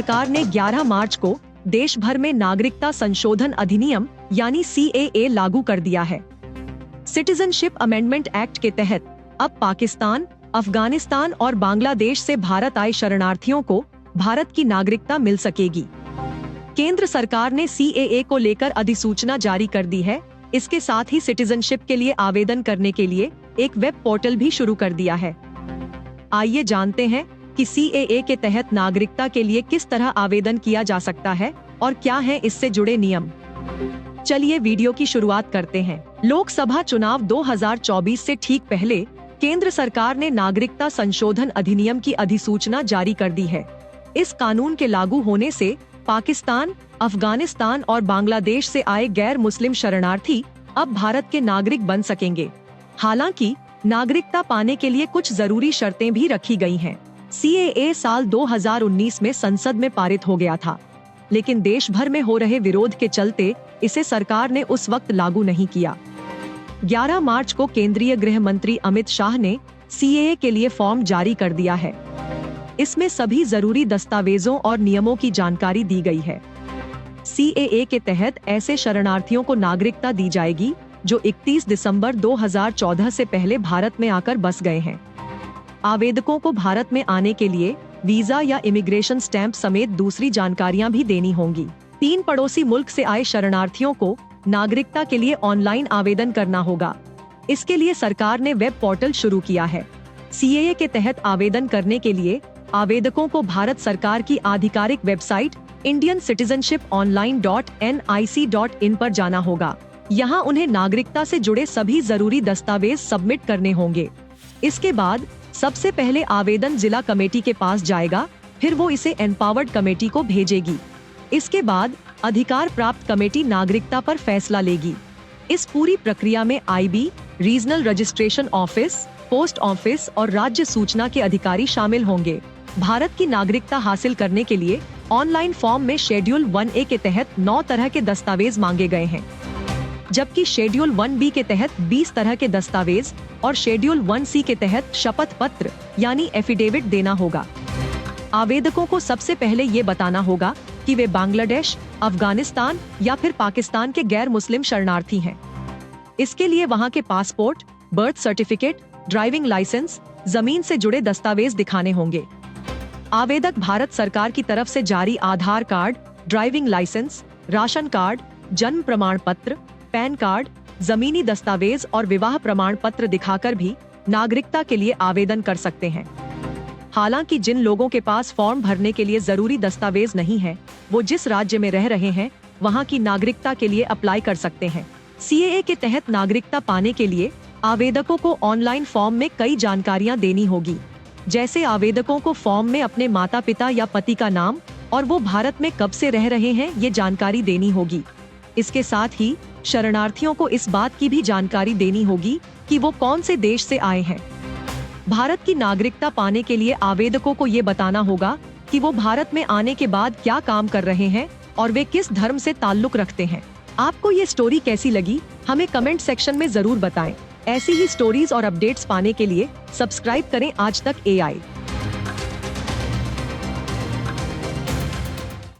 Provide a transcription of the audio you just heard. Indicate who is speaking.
Speaker 1: सरकार ने 11 मार्च को देश भर में नागरिकता संशोधन अधिनियम यानी CAA लागू कर दिया है। सिटीजनशिप अमेंडमेंट एक्ट के तहत अब पाकिस्तान, अफगानिस्तान और बांग्लादेश से भारत आए शरणार्थियों को भारत की नागरिकता मिल सकेगी। केंद्र सरकार ने CAA को लेकर अधिसूचना जारी कर दी है। इसके साथ ही सिटीजनशिप के लिए आवेदन करने के लिए एक वेब पोर्टल भी शुरू कर दिया है। आइए जानते हैं कि CAA के तहत नागरिकता के लिए किस तरह आवेदन किया जा सकता है और क्या है इससे जुड़े नियम। चलिए वीडियो की शुरुआत करते हैं। लोकसभा चुनाव 2024 से ठीक पहले केंद्र सरकार ने नागरिकता संशोधन अधिनियम की अधिसूचना जारी कर दी है। इस कानून के लागू होने से पाकिस्तान, अफगानिस्तान और बांग्लादेश से आए गैर मुस्लिम शरणार्थी अब भारत के नागरिक बन सकेंगे। हालांकि नागरिकता पाने के लिए कुछ जरूरी शर्तें भी रखी गई हैं। CAA साल 2019 में संसद में पारित हो गया था, लेकिन देश भर में हो रहे विरोध के चलते इसे सरकार ने उस वक्त लागू नहीं किया। 11 मार्च को केंद्रीय गृह मंत्री अमित शाह ने CAA के लिए फॉर्म जारी कर दिया है। इसमें सभी जरूरी दस्तावेजों और नियमों की जानकारी दी गई है। CAA के तहत ऐसे शरणार्थियों को नागरिकता दी जाएगी जो 31 दिसंबर 2014 से पहले भारत में आकर बस गए हैं। आवेदकों को भारत में आने के लिए वीजा या इमिग्रेशन स्टैंप समेत दूसरी जानकारियां भी देनी होंगी। 3 पड़ोसी मुल्क से आए शरणार्थियों को नागरिकता के लिए ऑनलाइन आवेदन करना होगा। इसके लिए सरकार ने वेब पोर्टल शुरू किया है। CAA के तहत आवेदन करने के लिए आवेदकों को भारत सरकार की आधिकारिक वेबसाइट indiancitizenship.online.nic.in पर जाना होगा। यहाँ उन्हें नागरिकता से जुड़े सभी जरूरी दस्तावेज सबमिट करने होंगे। इसके बाद सबसे पहले आवेदन जिला कमेटी के पास जाएगा, फिर वो इसे एम्पावर्ड कमेटी को भेजेगी। इसके बाद अधिकार प्राप्त कमेटी नागरिकता पर फैसला लेगी। इस पूरी प्रक्रिया में IB, regional registration office, post office और राज्य सूचना के अधिकारी शामिल होंगे। भारत की नागरिकता हासिल करने के लिए ऑनलाइन फॉर्म में शेड्यूल 1A के तहत 9 तरह के दस्तावेज मांगे गए हैं, जबकि शेड्यूल 1B के तहत 20 तरह के दस्तावेज और शेड्यूल 1C के तहत शपथ पत्र यानी एफिडेविट देना होगा। आवेदकों को सबसे पहले ये बताना होगा कि वे बांग्लादेश, अफगानिस्तान या फिर पाकिस्तान के गैर मुस्लिम शरणार्थी हैं। इसके लिए वहाँ के passport, birth certificate, driving licence, जमीन से जुड़े दस्तावेज दिखाने होंगे। आवेदक भारत सरकार की तरफ से जारी Aadhaar card, driving licence, ration card, जन्म प्रमाण पत्र, पैन कार्ड, जमीनी दस्तावेज और विवाह प्रमाण पत्र दिखाकर भी नागरिकता के लिए आवेदन कर सकते हैं। हालांकि जिन लोगों के पास फॉर्म भरने के लिए जरूरी दस्तावेज नहीं है, वो जिस राज्य में रह रहे हैं वहां की नागरिकता के लिए अप्लाई कर सकते हैं। CAA के तहत नागरिकता पाने के लिए आवेदकों को ऑनलाइन फॉर्म में कई जानकारियां देनी होगी, जैसे आवेदकों को फॉर्म में अपने माता पिता या पति का नाम और वो भारत में कब से रह रहे हैं ये जानकारी देनी होगी। इसके साथ ही शरणार्थियों को इस बात की भी जानकारी देनी होगी कि वो कौन से देश से आए हैं। भारत की नागरिकता पाने के लिए आवेदकों को ये बताना होगा कि वो भारत में आने के बाद क्या काम कर रहे हैं और वे किस धर्म से ताल्लुक रखते हैं। आपको ये स्टोरी कैसी लगी हमें कमेंट सेक्शन में जरूर बताएं। ऐसी ही स्टोरीज और अपडेट्स पाने के लिए सब्सक्राइब करें आज तक AI।